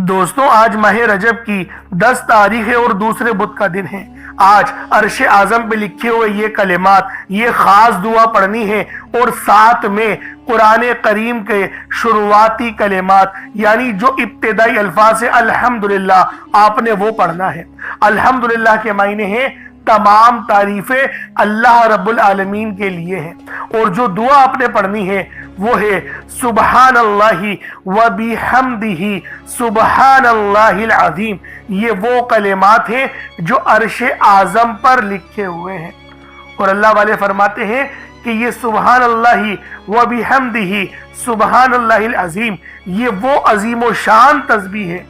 دوستوں آج ماہ رجب کی 10 تاریخ ہے اور دوسرے بدھ کا دن ہے۔ آج عرش اعظم پہ لکھے ہوئے یہ کلمات، یہ خاص دعا پڑھنی ہے اور ساتھ میں قرآن کریم کے شروعاتی کلمات یعنی جو ابتدائی الفاظ ہے الحمدللہ آپ نے وہ پڑھنا ہے۔ الحمدللہ کے معنی ہیں تمام تعریفیں اللہ رب العالمین کے لیے ہیں، اور جو دعا آپ نے پڑھنی ہے وہ ہے سبحان اللہ و بحمدہ سبحان اللہ العظیم۔ یہ وہ کلمات ہیں جو عرش اعظم پر لکھے ہوئے ہیں، اور اللہ والے فرماتے ہیں کہ یہ سبحان اللہ و بحمدہ سبحان اللہ العظیم یہ وہ عظیم و شان تسبیح ہے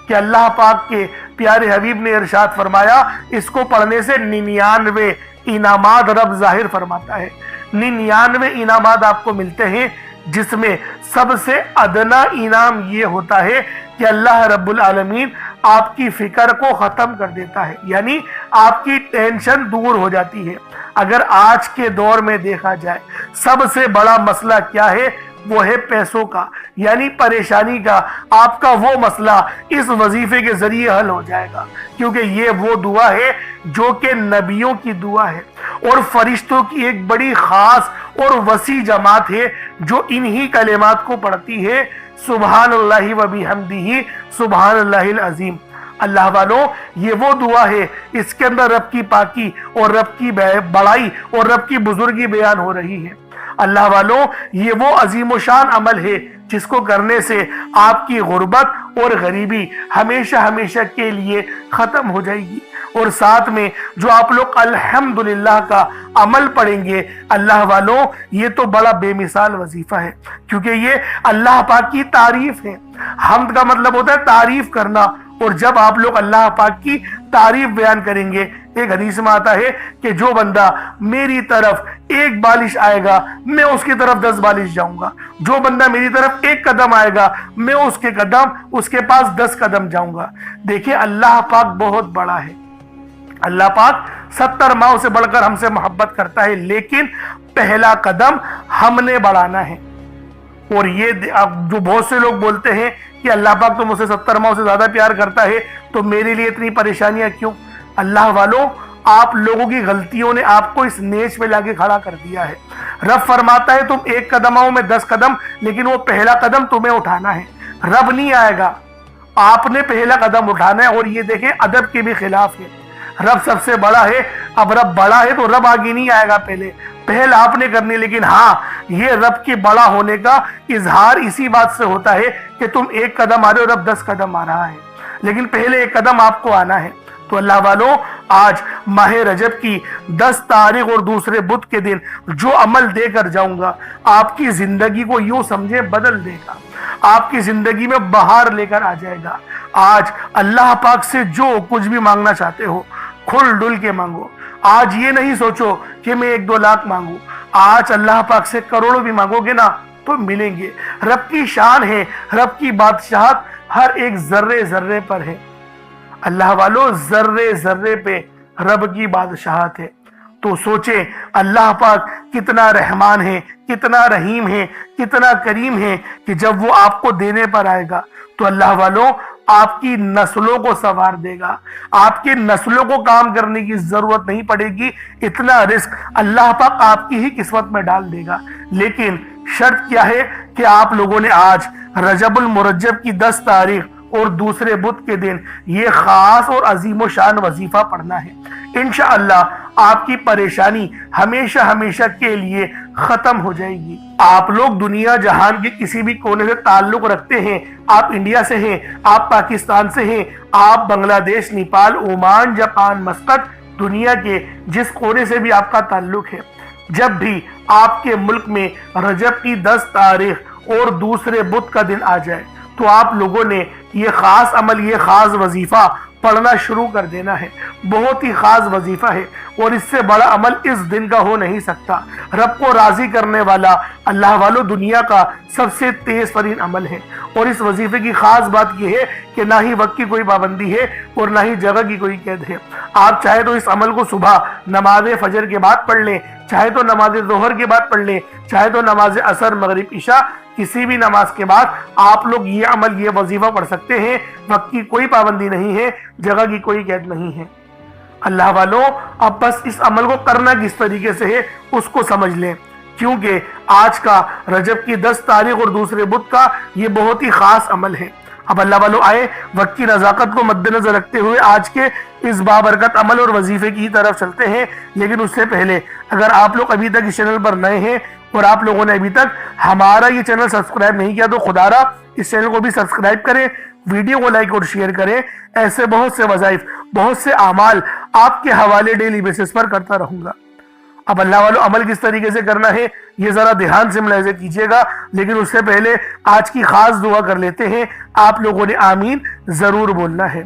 کہ اللہ پاک کے پیارے حبیب نے ارشاد فرمایا اس کو پڑھنے سے 99 انعامات رب ظاہر فرماتا ہے۔ 99 انعامات آپ کو ملتے ہیں، جس میں سب سے ادنا انعام یہ ہوتا ہے کہ اللہ رب العالمین آپ کی فکر کو ختم کر دیتا ہے، یعنی آپ کی ٹینشن دور ہو جاتی ہے۔ اگر آج کے دور میں دیکھا جائے سب سے بڑا مسئلہ کیا ہے، وہ ہے پیسوں کا، یعنی پریشانی کا۔ آپ کا وہ مسئلہ اس وظیفے کے ذریعے حل ہو جائے گا، کیونکہ یہ وہ دعا ہے جو کہ نبیوں کی دعا ہے اور فرشتوں کی ایک بڑی خاص اور وسیع جماعت ہے جو انہی کلمات کو پڑھتی ہے، سبحان اللہ و بحمدہ سبحان اللہ العظیم۔ اللہ والوں یہ وہ دعا ہے، اس کے اندر رب کی پاکی اور رب کی بڑائی اور رب کی بزرگی بیان ہو رہی ہے۔ اللہ والوں یہ وہ عظیم و شان عمل ہے جس کو کرنے سے آپ کی غربت اور غریبی ہمیشہ ہمیشہ کے لیے ختم ہو جائے گی، اور ساتھ میں جو آپ لوگ الحمدللہ کا عمل پڑھیں گے اللہ والوں یہ تو بڑا بے مثال وظیفہ ہے، کیونکہ یہ اللہ پاک کی تعریف ہے۔ حمد کا مطلب ہوتا ہے تعریف کرنا، اور جب آپ لوگ اللہ پاک کی تعریف بیان کریں گے، ایک حدیث میں آتا ہے کہ جو بندہ میری طرف 1 بالش آئے گا میں اس کی طرف 10 بالش جاؤں گا، جو بندہ میری طرف 1 قدم آئے گا میں اس کے پاس 10 قدم جاؤں گا۔ دیکھیں اللہ پاک بہت بڑا ہے، اللہ پاک 70 ماؤں سے بڑھ کر ہم سے محبت کرتا ہے، لیکن پہلا قدم ہم نے بڑھانا ہے۔ اور یہ جو بہت سے لوگ بولتے ہیں کہ اللہ پاک تو مجھ سے 70 ماؤں سے زیادہ پیار کرتا ہے تو میرے لیے اتنی پریشانیاں کیوں؟ اللہ والوں آپ لوگوں کی غلطیوں نے آپ کو اس نیچ پہ لا کے کھڑا کر دیا ہے۔ رب فرماتا ہے تم 1 قدم آؤ میں 10 قدم، لیکن وہ پہلا قدم تمہیں اٹھانا ہے، رب نہیں آئے گا، آپ نے پہلا قدم اٹھانا ہے۔ اور یہ دیکھیں ادب کے بھی خلاف ہے، رب سب سے بڑا ہے، اب رب بڑا ہے تو رب آگے نہیں آئے گا، پہل آپ نے کرنی۔ لیکن ہاں یہ رب کے بڑا ہونے کا اظہار اسی بات سے ہوتا ہے کہ تم 1 قدم آ رہے ہو، رب 10 قدم آ رہا ہے، لیکن پہلے 1 قدم آپ کو آنا ہے۔ تو اللہ والوں آج ماہ رجب کی 10 تاریخ اور دوسرے بدھ کے دن جو عمل دے کر جاؤں گا آپ کی زندگی کو یوں سمجھے بدل دے گا، آپ کی زندگی میں بہار لے کر آ جائے گا۔ آج اللہ پاک سے جو کچھ بھی مانگنا چاہتے ہو کھل ڈل کے مانگو۔ آج یہ نہیں سوچو کہ میں 1-2 لاکھ مانگوں، آج اللہ پاک سے کروڑوں بھی مانگو گے نا تو ملیں گے۔ رب کی شان ہے، رب کی بادشاہت ہر ایک ذرے ذرے پر ہے۔ اللہ والوں ذرے ذرے پہ رب کی بادشاہت ہے، تو سوچیں اللہ پاک کتنا رحمان ہے، کتنا رحیم ہے، کتنا کریم ہے کہ جب وہ آپ کو دینے پر آئے گا تو اللہ والوں آپ کی نسلوں کو سنوار دے گا، آپ کی نسلوں کو کام کرنے کی ضرورت نہیں پڑے گی، اتنا رزق اللہ پاک آپ کی ہی قسمت میں ڈال دے گا۔ لیکن شرط کیا ہے کہ آپ لوگوں نے آج رجب المرجب کی 10 تاریخ اور دوسرے بدھ کے دن یہ خاص اور عظیم و شان وظیفہ پڑھنا ہے۔ انشاءاللہ آپ کی پریشانی ہمیشہ ہمیشہ کے لیے ختم ہو جائے گی۔ آپ لوگ دنیا جہان کے کسی بھی کونے سے تعلق رکھتے ہیں، آپ انڈیا سے ہیں، آپ پاکستان سے ہیں، آپ بنگلہ دیش، نیپال، عمان، جاپان، مسقط، دنیا کے جس کونے سے بھی آپ کا تعلق ہے، جب بھی آپ کے ملک میں رجب کی 10 تاریخ اور دوسرے بدھ کا دن آ جائے تو آپ لوگوں نے یہ خاص عمل، یہ خاص وظیفہ پڑھنا شروع کر دینا ہے۔ بہت ہی خاص وظیفہ ہے اور اس سے بڑا عمل اس دن کا ہو نہیں سکتا۔ رب کو راضی کرنے والا اللہ والوں دنیا کا سب سے تیز ترین عمل ہے، اور اس وظیفے کی خاص بات یہ ہے کہ نہ ہی وقت کی کوئی پابندی ہے اور نہ ہی جگہ کی کوئی قید ہے۔ آپ چاہے تو اس عمل کو صبح نماز فجر کے بعد پڑھ لیں، چاہے تو نماز ظہر کے بعد پڑھ لیں، چاہے تو نماز عصر، مغرب، عشاء किसी भी नमाज के बाद आप लोग ये अमल, ये वजीफा पढ़ सकते हैं। वक्त की कोई पाबंदी नहीं है, जगह की कोई कैद नहीं है। अल्लाह वालों, अब बस इस अमल को करना किस तरीके से है उसको समझ लें, क्योंकि आज का रजब की 10 तारीख और दूसरे बुध का ये बहुत ही खास अमल है। अब अल्लाह वालों आए वक्त की नज़ाकत को मद्देनजर रखते हुए आज के इस बाबरकत अमल और वजीफे की तरफ चलते हैं। लेकिन उससे पहले अगर आप लोग अभी तक इस चैनल पर नए हैं और आप लोगों ने अभी तक हमारा ये चैनल सब्सक्राइब नहीं किया तो खुदारा इस चैनल को भी सब्सक्राइब करें, वीडियो को लाइक और शेयर करें। ऐसे बहुत से वज़ाइफ, बहुत से अमाल आपके हवाले डेली बेसिस पर करता रहूंगा। अब अल्लाह वालों, अमल किस तरीके से करना है ये जरा ध्यान से मुलाहिज़ा कीजिएगा। लेकिन उससे पहले आज की खास दुआ कर लेते हैं। आप लोगों ने आमीन जरूर बोलना है।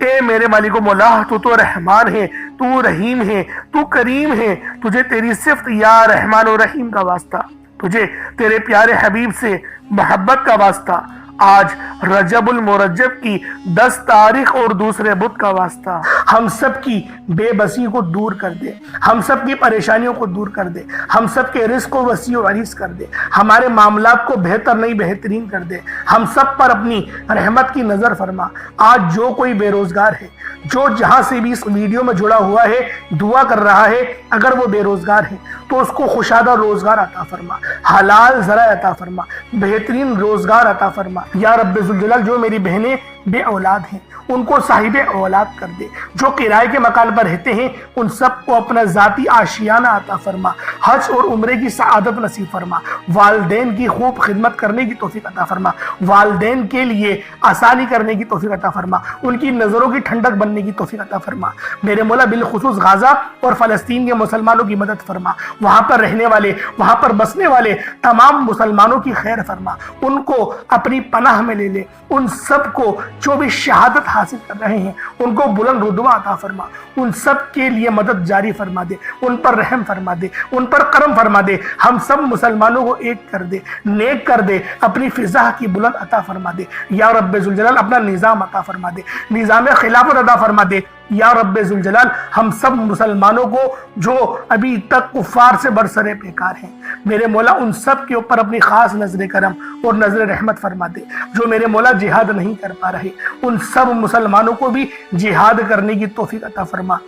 ए मेरे मालिक मौला, तू तो रहमान है, तू रहीम है, तू करीम है। तुझे तेरी सिफ्त या रहमान और रहीम का वास्ता, तुझे तेरे प्यारे हबीब से मोहब्बत का वास्ता। आज रजबुल मुरज्जब की 10 तारीख और दूसरे बुध का वास्ता। हम सब की बेबसी को दूर कर दे, हम सब की परेशानियों को दूर कर दे, हम सब के रिस्क को वसी और अरीस कर दे, हमारे मामलात को बेहतर नहीं बेहतरीन कर दे। हम सब पर अपनी रहमत की नजर फरमा। आज जो कोई बेरोजगार है, जो जहां से भी इस वीडियो में जुड़ा हुआ है, दुआ कर रहा है, अगर वो बेरोजगार है तो उसको खुशादा रोजगार अता फरमा, हलाल ज़रा अता फरमा, बेहतरीन रोजगार अता फरमा। या रब्बे ज़ुल जलाल, जो मेरी बहनें बे औलाद हैं उनको साहिब औलाद कर दे। जो किराए के मकान पर रहते हैं उन सबको अपना जाती आशियाना अता फरमा। हज और उम्रे की सआदत नसीब फरमा। वालदेन की खूब खिदमत करने की तौफीक अता फरमा। वालदेन के लिए आसानी करने की तौफीक अता फरमा। उनकी नज़रों की ठंडक बनने की तौफीक अता फरमा। मेरे मौला बिलखुसूस गाजा और फ़लस्तीन के मुसलमानों की मदद फरमा। वहाँ पर रहने वाले, वहाँ पर बसने वाले तमाम मुसलमानों की खैर फरमा। उनको अपनी पनाह में ले ले। उन सबको जो भी शहादत हासिल कर रहे हैं उनको बुलंद रुतबा अता फरमा। उन सब के लिए मदद जारी फरमा दे, उन पर रहम फरमा दे, उन पर करम फरमा दे। हम सब मुसलमानों को एक कर दे, नेक कर दे, अपनी फिजा की बुलंद अता फरमा दे। या रब्बे ज़ुल जलाल, अपना निज़ाम अता फरमा दे, निज़ाम खिलाफत अता फरमा दे। या रब्बे ज़ुल जलाल, हम सब मुसलमानों को जो अभी तक कुफ़ार से बरसरे बेकार हैं, मेरे मौला उन सब के ऊपर अपनी खास नजर करम और नजर रहमत फरमा दे। जो मेरे मौला जिहाद नहीं कर पा रहे उन सब मुसलमानों को भी जिहाद करने की तौफीक अता फरमा।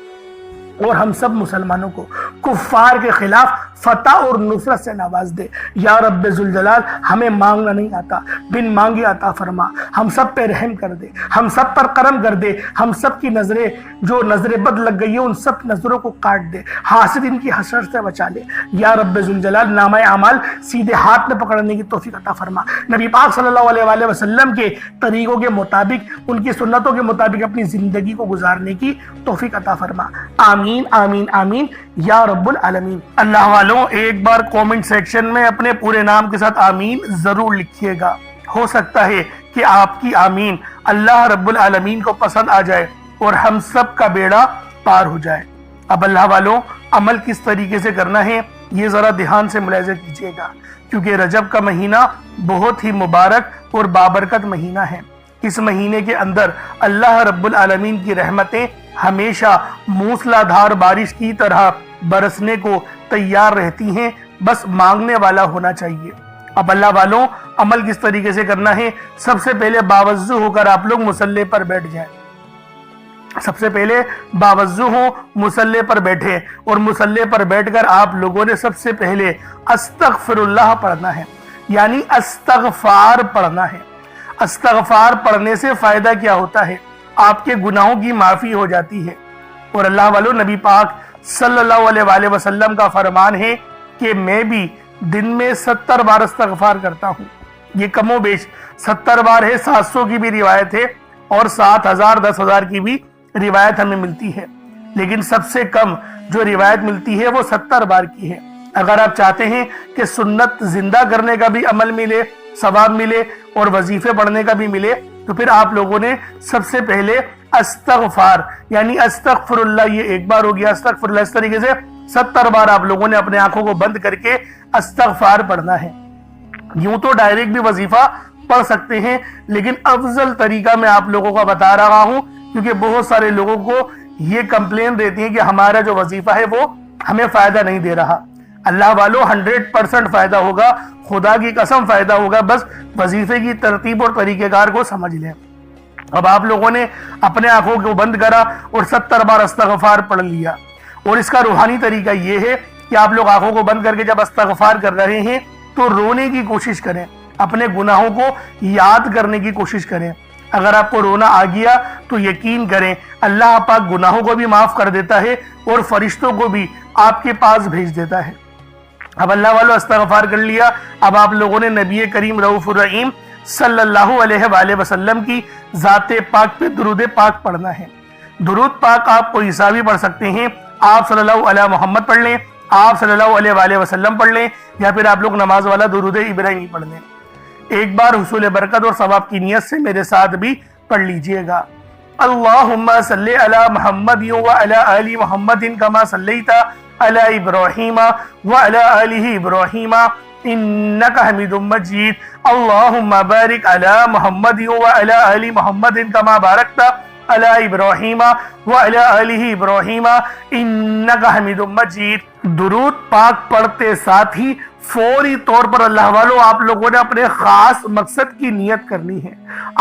और हम सब मुसलमानों को कुफ्फार के खिलाफ फतह और नुसरत से नवाज दे। या रब्बे ज़ुल जलाल, हमें मांगना नहीं आता, बिन मांगे अता फरमा। हम सब पे रहम कर दे, हम सब पर करम कर दे। हम सब की नजरें, जो नजरें बद लग गई है उन सब नजरों को काट दे। हासिदीन की हसरत से बचा ले। या रब्बे ज़ुल जलाल, नामा अमाल सीधे हाथ में पकड़ने की तौफीक अता फरमा। नबी पाक सल्लल्लाहु अलैहि वसल्लम के तरीकों के मुताबिक, उनकी सुन्नतों के मुताबिक अपनी जिंदगी को गुजारने की तौफीक अता फरमा। आमीन आमीन आमीन या रब्बुल आलमीन। अल्लाह वालों, एक बार कमेंट सेक्शन में अपने पूरे नाम के साथ आमीन जरूर लिखिएगा। हो सकता है कि आपकी आमीन अल्लाह रब्बुल आलमीन को पसंद आ जाए और हम सब का बेड़ा पार हो जाए। अब अल्लाह वालों, अमल किस तरीके से करना है ये जरा ध्यान से मुलाहिज़ा कीजिएगा, क्योंकि रजब का महीना बहुत ही मुबारक और बाबरकत महीना है। इस महीने के अंदर अल्लाह रब्बुल आलमीन की रहमतें हमेशा मूसलाधार बारिश की तरह बरसने को तैयार रहती हैं, बस मांगने वाला होना चाहिए। अब अल्लाह वालों, अमल किस तरीके से करना है? सबसे पहले बावज़्ज़ू होकर आप लोग मुसल्ले पर बैठ जाएं। सबसे पहले बावज़्ज़ू हो, मुसल्ले पर बैठे और मुसल्ले पर बैठकर आप लोगों ने सबसे पहले अस्तगफिरुल्लाह पढ़ना है, यानी अस्तगफार पढ़ना है। अस्तगफार पढ़ने से फायदा क्या होता है? आपके गुनाहों की माफी हो जाती है। और अल्लाह वालों, नबी पाक सल्लल्लाहु अलैहि वसल्लम का फरमान है कि मैं भी दिन में 70 बार इस्तगफार करता हूँ। ये कमो बेश 70 बार है, 700 की भी रिवायत है और 7000, 10,000 की भी रिवायत हमें मिलती है, लेकिन सबसे कम जो रिवायत मिलती है वो 70 बार की है। अगर आप चाहते हैं कि सुन्नत जिंदा करने का भी अमल मिले, सवाब मिले और वजीफे पढ़ने का भी मिले, तो फिर आप लोगों ने सबसे पहले अस्तगफार यानी अस्तगफिरुल्लाह, ये एक बार हो गया अस्तगफिरुल्लाह, इस तरीके से 70 बार आप लोगों ने अपने आंखों को बंद करके अस्तगफार पढ़ना है। यूं तो डायरेक्ट भी वजीफा पढ़ सकते हैं, लेकिन अफजल तरीका मैं आप लोगों को बता रहा हूं, क्योंकि बहुत सारे लोगों को ये कंप्लेन रहती है कि हमारा जो वजीफा है वो हमें फायदा नहीं दे रहा। اللہ والوں 100% فائدہ ہوگا، خدا کی قسم فائدہ ہوگا، بس وظیفے کی ترتیب اور طریقہ کار کو سمجھ لیں۔ اب آپ لوگوں نے اپنے آنکھوں کو بند کرا اور 70 بار استغفار پڑھ لیا، اور اس کا روحانی طریقہ یہ ہے کہ آپ لوگ آنکھوں کو بند کر کے جب استغفار کر رہے ہیں تو رونے کی کوشش کریں، اپنے گناہوں کو یاد کرنے کی کوشش کریں۔ اگر آپ کو رونا آ گیا تو یقین کریں اللہ پاک گناہوں کو بھی معاف کر دیتا ہے اور فرشتوں کو بھی آپ کے پاس بھیج دیتا ہے۔ اب اللہ والوں استغفار کر لیا، اب آپ لوگوں نے نبی کریم رؤوف الرحیم صلی اللہ علیہ وآلہ وسلم کی ذات پاک پہ درود پاک پڑھنا ہے۔ درود پاک آپ کوئی حصہ بھی پڑھ سکتے ہیں، آپ صلی اللہ علیہ محمد پڑھ لیں، آپ صلی اللہ علیہ وآلہ وسلم پڑھ لیں، یا پھر آپ لوگ نماز والا درود ابراہیمی پڑھ لیں۔ ایک بار حصول برکت اور ثواب کی نیت سے میرے ساتھ بھی پڑھ لیجئے گا۔ اللہم صلی علی محمد وعلی آل محمد کما صلیت علی ابراہیم وعلی آل ابراہیم انک حمید مجید۔ اللہم بارک علی محمد وعلی آل محمد کما بارکت علی ابراہیم وعلی آل ابراہیم انک حمید مجید۔ درود پاک پڑھتے ساتھ ہی فوری طور پر اللہ والوں آپ لوگوں نے اپنے خاص مقصد کی نیت کرنی ہے۔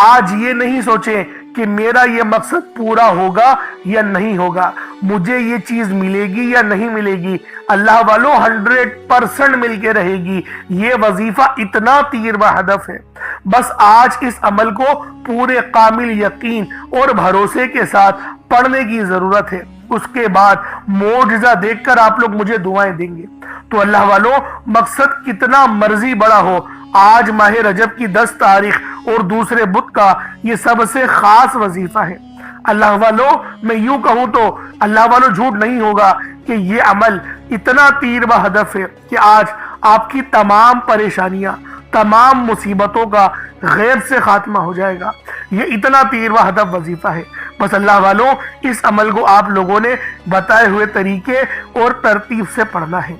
آج یہ نہیں سوچیں کہ میرا یہ مقصد پورا ہوگا یا نہیں ہوگا، مجھے یہ چیز ملے گی یا نہیں ملے گی۔ اللہ والوں 100% مل کے رہے گی۔ یہ وظیفہ اتنا تیر و ہدف ہے، بس آج اس عمل کو پورے کامل یقین اور بھروسے کے ساتھ پڑھنے کی ضرورت ہے۔ اس کے بعد معجزہ دیکھ کر آپ لوگ مجھے دعائیں دیں گے۔ تو اللہ والوں مقصد کتنا مرضی بڑا ہو، آج ماہ رجب کی 10 تاریخ اور دوسرے بدھ کا یہ سب سے خاص وظیفہ ہے۔ اللہ والوں میں یوں کہوں تو اللہ والوں جھوٹ نہیں ہوگا کہ یہ عمل اتنا تیر و ہدف ہے کہ آج آپ کی تمام پریشانیاں، تمام مصیبتوں کا غیب سے خاتمہ ہو جائے گا۔ یہ اتنا تیر و ہدف وظیفہ ہے، بس اللہ والوں اس عمل کو آپ لوگوں نے بتائے ہوئے طریقے اور ترتیب سے پڑھنا ہے۔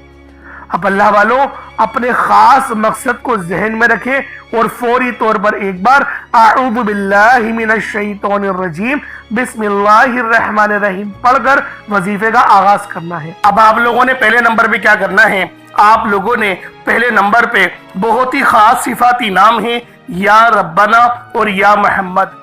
اب اللہ والوں اپنے خاص مقصد کو ذہن میں رکھیں اور فوری طور پر ایک بار اعوذ باللہ من الشیطان الرجیم بسم اللہ الرحمن الرحیم پڑھ کر وظیفے کا آغاز کرنا ہے۔ اب آپ لوگوں نے پہلے نمبر پہ کیا کرنا ہے، آپ لوگوں نے پہلے نمبر پہ بہت ہی خاص صفاتی نام ہیں یا ربنا اور یا محمد۔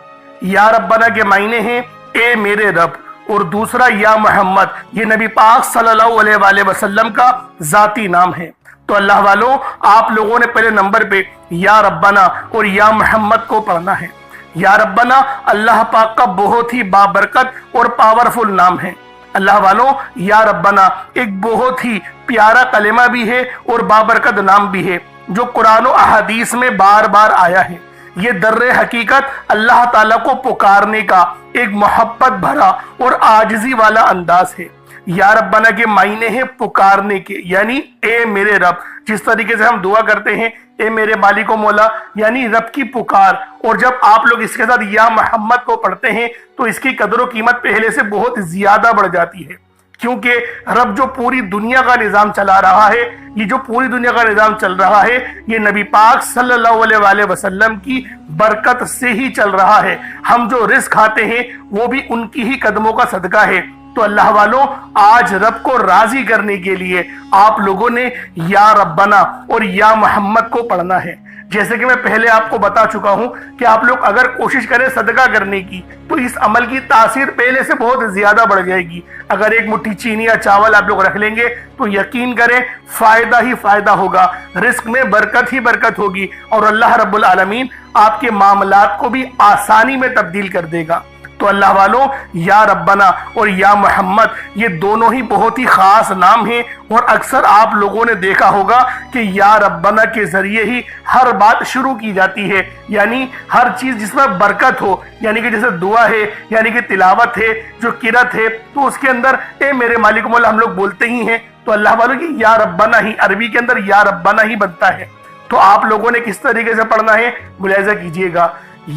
یا ربنا کے معنی ہیں اے میرے رب، اور دوسرا یا محمد یہ نبی پاک صلی اللہ علیہ وآلہ وسلم کا ذاتی نام ہے۔ تو اللہ والوں آپ لوگوں نے پہلے نمبر پہ یا ربنا اور یا محمد کو پڑھنا ہے۔ یا ربنا اللہ پاک کا بہت ہی بابرکت اور پاورفل نام ہے۔ اللہ والوں یا ربنا ایک بہت ہی پیارا کلمہ بھی ہے اور بابرکت نام بھی ہے جو قرآن و احادیث میں بار بار آیا ہے۔ یہ در حقیقت اللہ تعالیٰ کو پکارنے کا ایک محبت بھرا اور عاجزی والا انداز ہے۔ یا ربنا کے معنی ہیں پکارنے کے، یعنی اے میرے رب، جس طریقے سے ہم دعا کرتے ہیں اے میرے مالک و مولا، یعنی رب کی پکار۔ اور جب آپ لوگ اس کے ساتھ یا محمد کو پڑھتے ہیں تو اس کی قدر و قیمت پہلے سے بہت زیادہ بڑھ جاتی ہے، کیونکہ رب جو پوری دنیا کا نظام چلا رہا ہے، یہ جو پوری دنیا کا نظام چل رہا ہے، یہ نبی پاک صلی اللہ علیہ وآلہ وسلم کی برکت سے ہی چل رہا ہے۔ ہم جو رزق کھاتے ہیں وہ بھی ان کی ہی قدموں کا صدقہ ہے۔ تو اللہ والوں آج رب کو راضی کرنے کے لیے آپ لوگوں نے یا ربنا اور یا محمد کو پڑھنا ہے۔ جیسے کہ میں پہلے آپ کو بتا چکا ہوں کہ آپ لوگ اگر کوشش کریں صدقہ کرنے کی تو اس عمل کی تاثیر پہلے سے بہت زیادہ بڑھ جائے گی۔ اگر ایک مٹھی چینی یا چاول آپ لوگ رکھ لیں گے تو یقین کریں فائدہ ہی فائدہ ہوگا، رزق میں برکت ہی برکت ہوگی، اور اللہ رب العالمین آپ کے معاملات کو بھی آسانی میں تبدیل کر دے گا۔ تو اللہ والوں یا ربنا اور یا محمد یہ دونوں ہی بہت ہی خاص نام ہیں، اور اکثر آپ لوگوں نے دیکھا ہوگا کہ یا ربنا کے ذریعے ہی ہر بات شروع کی جاتی ہے، یعنی ہر چیز جس میں برکت ہو، یعنی کہ جیسے دعا ہے، یعنی کہ تلاوت ہے، جو قرات ہے، تو اس کے اندر اے میرے مالک مولا ہم لوگ بولتے ہی ہیں۔ تو اللہ والوں کی یا ربنا ہی عربی کے اندر یا ربنا ہی بنتا ہے۔ تو آپ لوگوں نے کس طریقے سے پڑھنا ہے ملاحظہ کیجئے گا۔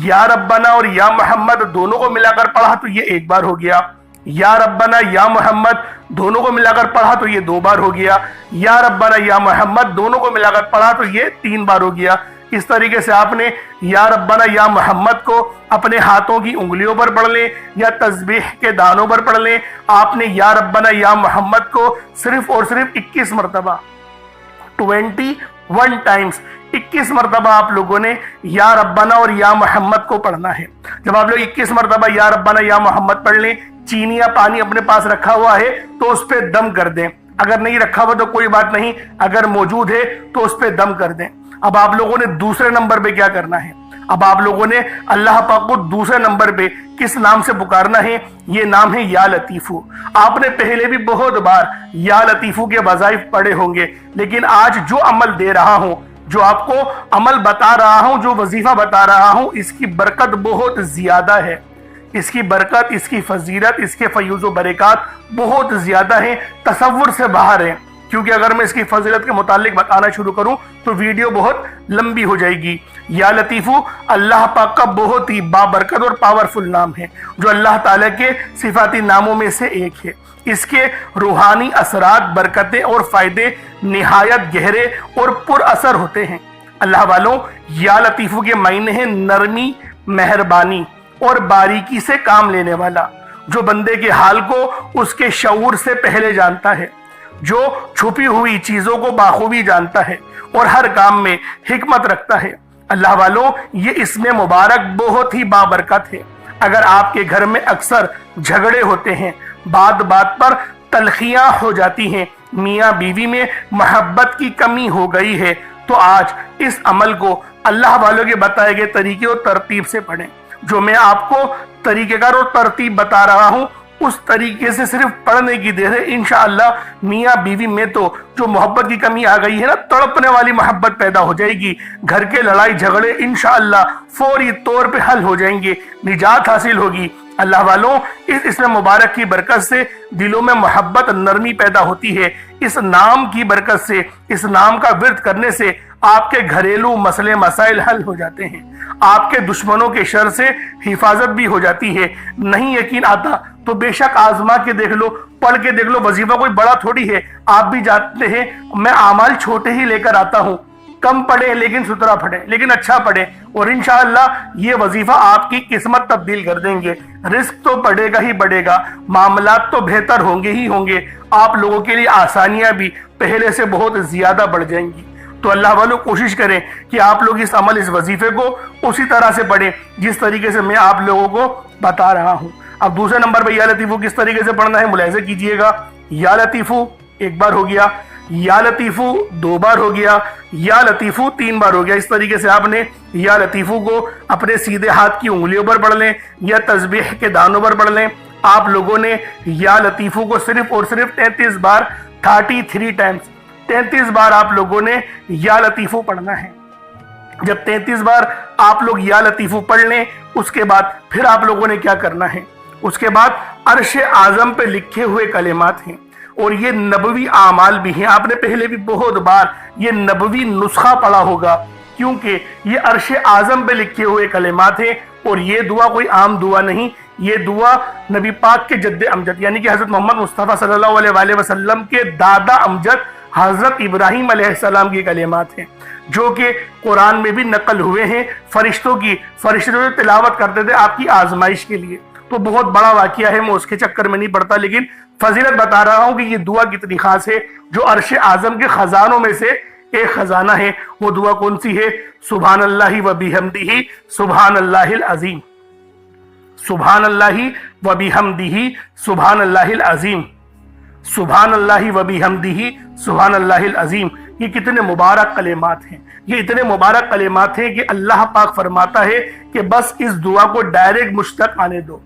یا ربنا اور یا محمد دونوں کو ملا کر پڑھا تو یہ ایک بار ہو گیا، یا ربنا یا محمد دونوں کو ملا کر پڑھا تو یہ 2 بار ہو گیا، یا ربنا یا محمد دونوں کو ملا کر پڑھا تو یہ 3 بار ہو گیا۔ اس طریقے سے آپ نے یا ربنا یا محمد کو اپنے ہاتھوں کی انگلیوں پر پڑھ لیں یا تسبیح کے دانوں پر پڑھ لیں۔ آپ نے یا ربنا یا محمد کو صرف اور صرف 21 مرتبہ 21 टाइम्स 21 मरतबा आप लोगों ने या रब्बाना और या मोहम्मद को पढ़ना है। जब आप लोग 21 मरतबा या रब्बाना या मोहम्मद पढ़ लें, चीनी या पानी अपने पास रखा हुआ है तो उस पर दम कर दें। अगर नहीं रखा हुआ तो कोई बात नहीं, अगर मौजूद है तो उस पर दम कर दें। अब आप लोगों ने दूसरे नंबर पे क्या करना है, अब आप लोगों ने अल्लाह पाक को दूसरे नंबर पे किस नाम से पुकारना है, ये नाम है या लतीफू। आपने पहले भी बहुत बार या लतीफू के वज़ाइफ पढ़े होंगे, लेकिन आज जो अमल दे रहा हूं, जो आपको अमल बता रहा हूं, जो वजीफा बता रहा हूं, इसकी बरकत बहुत ज्यादा है। इसकी बरकत, इसकी फजीलत, इसके फयूज़ व बरक़ात बहुत ज्यादा है, तसव्वुर से बाहर है। क्योंकि अगर मैं इसकी फजीलत के मुतालिक बताना शुरू करूं तो वीडियो बहुत लंबी हो जाएगी। या लतीफू अल्लाह पाक का बहुत ही बाबरकत और पावरफुल नाम है, जो अल्लाह ताला के सिफाती नामों में से एक है। इसके रूहानी असरात, बरकतें और फायदे निहायत गहरे और पुर असर होते हैं। अल्लाह वालों, या लतीफू के मायने हैं नरमी, मेहरबानी और बारीकी से काम लेने वाला, जो बंदे के हाल को उसके शऊर से पहले जानता है, जो छुपी हुई चीजों को बाखूबी जानता है और हर काम में हिकमत रखता है। अल्लाह वालों, ये इसमें मुबारक बहुत ही बाबरकत है। अगर आपके घर में अक्सर झगड़े होते हैं, बात बात पर तलखियां हो जाती हैं, मियाँ बीवी में मोहब्बत की कमी हो गई है, तो आज इस अमल को अल्लाह वालों के बताए गए तरीके और तरतीब से पढ़ें। जो मैं आपको तरीकेकार और तरतीब बता रहा हूं, उस तरीके से सिर्फ पढ़ने की देर है। इंशाअल्लाह मियाँ बीवी में तो जो मोहब्बत की कमी आ गई है ना, तड़पने वाली मोहब्बत पैदा हो जाएगी। घर के लड़ाई झगड़े इंशाअल्लाह फौरी तौर पे हल हो जाएंगे, निजात हासिल होगी। अल्लाह वालों, इसमें मुबारक की बरकत से दिलों में मोहब्बत, नरमी पैदा होती है। इस नाम की बरकत से, इस नाम का विर्द करने से आपके घरेलू मसले मसाइल हल हो जाते हैं, आपके दुश्मनों के शर से हिफाजत भी हो जाती है। नहीं यकीन आता तो बेशक आजमा के देख लो, पढ़ के देख लो। वजीफा कोई बड़ा थोड़ी है, आप भी जानते हैं मैं आमाल छोटे ही लेकर आता हूँ। कम पढ़े लेकिन सुथरा पढ़े, लेकिन अच्छा पढ़े, और इंशाअल्लाह ये वजीफा आपकी किस्मत तब्दील कर देंगे। रिस्क तो बढ़ेगा ही बढ़ेगा, मामलात तो बेहतर होंगे ही होंगे, आप लोगों के लिए आसानियां भी पहले से बहुत ज्यादा बढ़ जाएंगी। तो अल्लाह वालों, कोशिश करें कि आप लोग इस अमल, इस वजीफे को उसी तरह से पढ़ें जिस तरीके से मैं आप लोगों को बता रहा हूं। अब दूसरे नंबर पर या लतीफू किस तरीके से पढ़ना है मुलाहिज़ा कीजिएगा। या लतीफू एक बार हो गया, या लतीफू दो बार हो गया, या लतीफू तीन बार हो गया। इस तरीके से आपने या लतीफू को अपने सीधे हाथ की उंगलियों पर पढ़ लें या तस्बीह के दानों पर पढ़ लें। आप लोगों ने या लतीफू को सिर्फ और सिर्फ 33 बार, 33 टाइम्स 33 बार आप लोगों ने या लतीफू पढ़ना है। जब 33 बार आप लोग या लतीफू पढ़ लें, उसके बाद फिर आप लोगों ने क्या करना है, उसके बाद अर्श आजम पे लिखे हुए कलेमात हैं और ये नबवी आमाल भी हैं। आपने पहले भी बहुत बार ये नबवी नुस्खा पढ़ा होगा, क्योंकि ये अर्श आजम पे लिखे हुए कलेमात हैं। और ये दुआ कोई आम दुआ नहीं, ये दुआ नबी पाक के जद्दे अमजद यानी कि हजरत मोहम्मद मुस्तफ़ा सल्लल्लाहु अलैहि वसल्लम के दादा अमजद हजरत इब्राहीम अलैहिस्सलाम की कलेमात हैं, जो कि कुरान में भी नकल हुए हैं। फरिश्ते जो तिलावत करते थे आपकी आजमाइश के लिए। तो बहुत बड़ा वाकया है, मैं उसके चक्कर में नहीं पड़ता, लेकिन फजीलत बता रहा हूं कि ये दुआ कितनी खास है, जो अर्श आजम के खजानों में से एक खजाना है। वो दुआ कौन सी है? सुभान अल्लाहि व बिहम्दिही सुभान अल्लाहिल अजीम, सुभान अल्लाहि व बिहम्दिही सुभान अल्लाहिल अजीम, सुभान अल्लाहि व बिहम्दिही सुभान अल्लाहिल अजीम। ये कितने मुबारक कलेमात हैं, ये इतने मुबारक कलेमात हैं कि अल्लाह पाक फरमाता है कि बस इस दुआ को डायरेक्ट मुझ तक आने दो,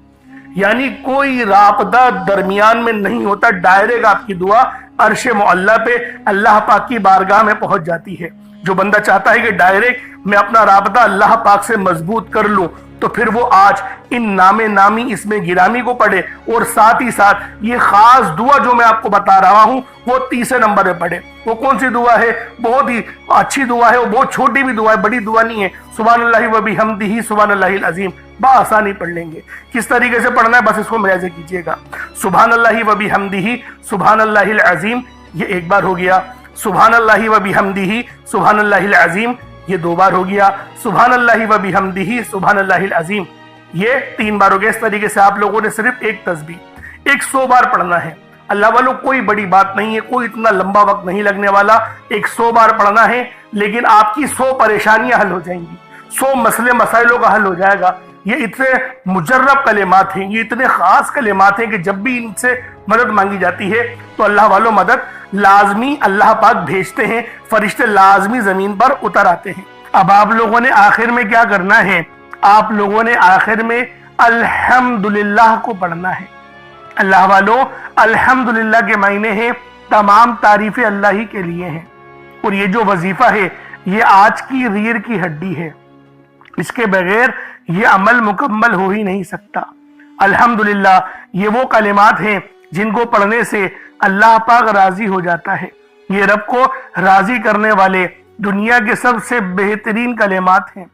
यानी कोई राबता दरमियान में नहीं होता, डायरेक्ट आपकी दुआ अर्श मुअल्ला पे अल्लाह पाक की बारगाह में पहुंच जाती है। जो बंदा चाहता है कि डायरेक्ट मैं अपना राबता अल्लाह पाक से मजबूत कर लूं, तो फिर वो आज इन नामे नामी इसमें गिरामी को पढ़े और साथ ही साथ ये खास दुआ जो मैं आपको बता रहा हूं वो तीसरे नंबर पे पढ़े। वो कौन सी दुआ है? बहुत ही अच्छी दुआ है, वो बहुत छोटी भी दुआ है, बड़ी दुआ नहीं है। सुभान अल्लाहि व बिहम्दिही सुभान अल्लाहिल अजीम बआसानी पढ़ लेंगे। किस तरीके से पढ़ना है बस इसको मुलाहिज़ा कीजिएगा। सुभान अल्लाहि व बिहम्दिही सुभान अल्लाहिल अजीम, ये एक बार हो गया। सुभान अल्लाहि व बिहम्दिही सुभान अल्लाहिल अजीम, ये दो बार हो गया। सुभान अल्लाहि व बिहम्दिही सुभान अल्लाहिल अजीम, ये तीन बार हो गया। इस तरीके से आप लोगों ने सिर्फ एक तस्बीह 100 बार पढ़ना है। اللہ वालों कोई बड़ी बात नहीं है, कोई इतना लंबा वक्त नहीं लगने वाला, 100 बार पढ़ना है, लेकिन आपकी 100 परेशानियां हल हो जाएंगी, 100 मसले मसाइलों का हल हो जाएगा। ये इतने मुजर्रब कलिमात हैं, ये इतने खास कलिमात हैं कि जब भी इनसे मदद मांगी जाती है तो अल्लाह वालों मदद लाजमी अल्लाह पाक भेजते हैं, फरिश्ते लाजमी जमीन पर उतर आते हैं। अब आप लोगों ने आखिर में क्या करना है, आप लोगों ने आखिर में अल्हम्दुलिल्लाह को पढ़ना है। अल्लाह वालों, अल्हम्दुलिल्लाह के मायने हैं तमाम तारीफें अल्लाह ही के लिए हैं, और ये जो वजीफा है ये आज की रीढ़ की हड्डी है, इसके बगैर ये अमल मुकम्मल हो ही नहीं सकता। अल्हम्दुलिल्लाह ये वो कलिमात हैं जिनको पढ़ने से अल्लाह पाक राजी हो जाता है। ये रब को राजी करने वाले दुनिया के सबसे बेहतरीन कलिमात हैं,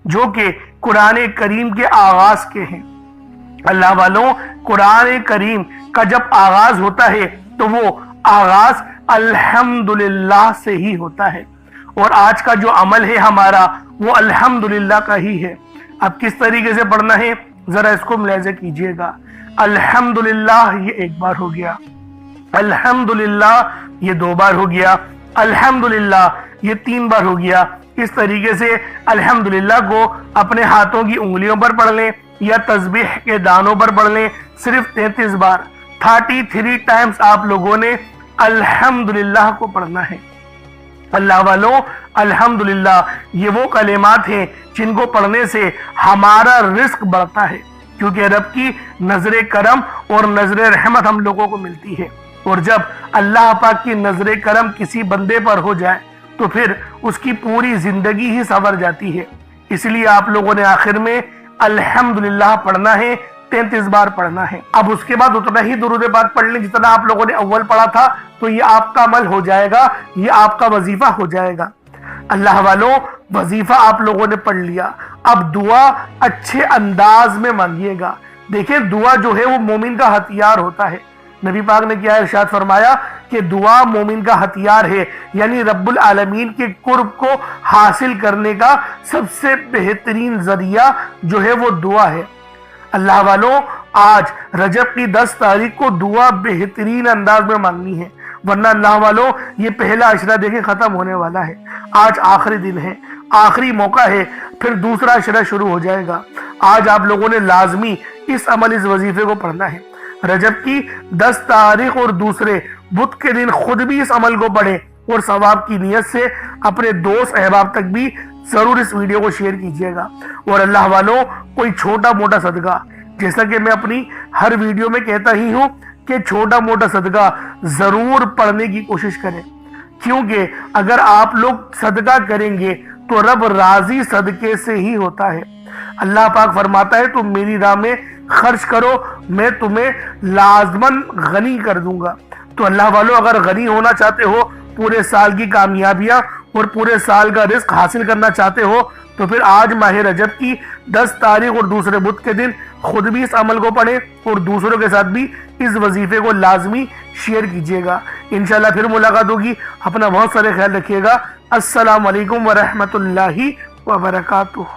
जो कि कुरान करीम के आगाज के हैं। अल्लाह वालों, कुरान करीम का जब आगाज होता है तो वो आगाज अल्हम्दुलिल्लाह से ही होता है, और आज का जो अमल है हमारा वो अल्हम्दुलिल्लाह का ही है। अब किस तरीके से पढ़ना है जरा इसको मुलाहिजा कीजिएगा। अल्हम्दुलिल्लाह ये एक बार हो गया, अल्हम्दुलिल्लाह ये 2 बार हो गया, अल्हम्दुलिल्लाह ये 3 बार हो गया। इस तरीके से अल्हम्दुलिल्लाह को अपने हाथों की उंगलियों पर पढ़ लें या तस्बीह के दानों पर पढ़ लें, सिर्फ 33 बार 33 टाइम्स आप लोगों ने अल्हम्दुलिल्लाह को पढ़ना है। अल्लाह वालों, अल्हम्दुलिल्लाह ये वो कलिमात हैं जिनको पढ़ने से हमारा रिस्क बढ़ता है, क्योंकि रब की नजर करम और नजर रहमत हम लोगों को मिलती है, और जब अल्लाह पाक की नजर करम किसी बंदे पर हो जाए तो फिर उसकी पूरी जिंदगी ही संवर जाती है। इसलिए आप लोगों ने आखिर में अल्हम्दुलिल्लाह पढ़ना है, 33 बार पढ़ना है। अब उसके बाद उतना ही दुरूद पाक पढ़ लें जितना आप लोगों ने अव्वल पढ़ा था, तो ये आपका अमल हो जाएगा, ये आपका वजीफा हो जाएगा। अल्लाह वालों, वजीफा आप लोगों ने पढ़ लिया, अब दुआ अच्छे अंदाज में मांगिएगा। देखिए, दुआ जो है वो मोमिन का हथियार होता है। नबी पाक ने क्या इरशाद फरमाया कि दुआ मोमिन का हथियार है, यानी रब्बुल आलमीन के कुर्ब को हासिल करने का सबसे बेहतरीन जरिया जो है वो दुआ है। अल्लाह वालों, आज रजब की 10 तारीख को दुआ बेहतरीन अंदाज में मांगनी है, वरना अल्लाह वालों ये पहला अशरा देखें खत्म होने वाला है। आज आखिरी दिन है, आखिरी मौका है, फिर दूसरा अशरा शुरू हो जाएगा। आज आप लोगों ने लाजमी इस अमल, इस वजीफे को पढ़ना है। रजब की 10 तारीख और दूसरे बुध के दिन खुद भी इस अमल को पढ़ें, और सवाब की नीयत से अपने दोस्त अहबाब तक भी जरूर इस वीडियो को शेयर कीजिएगा। और अल्लाह वालों, कोई छोटा मोटा सदका, जैसा कि मैं अपनी हर वीडियो में कहता ही हूँ कि छोटा मोटा सदका जरूर पढ़ने की कोशिश करें, क्योंकि अगर आप लोग सदका करेंगे तो रब राजी सदके से ही होता है। अल्लाह पाक फरमाता है तुम मेरी राह में खर्च करो, मैं तुम्हें लाजमन गनी कर दूंगा। तो अल्लाह वालों, अगर गनी होना चाहते हो, पूरे साल की कामयाबियां और पूरे साल का रिस्क हासिल करना चाहते हो, तो फिर आज माह रजब की 10 तारीख और दूसरे बुध के दिन खुद भी इस अमल को पढ़ें और दूसरों के साथ भी इस वजीफे को लाजमी शेयर कीजिएगा। इंशाल्लाह फिर मुलाकात होगी। अपना बहुत सारे ख्याल रखिएगा। अस्सलाम वालेकुम व रहमतुल्लाहि व बरकातुहू।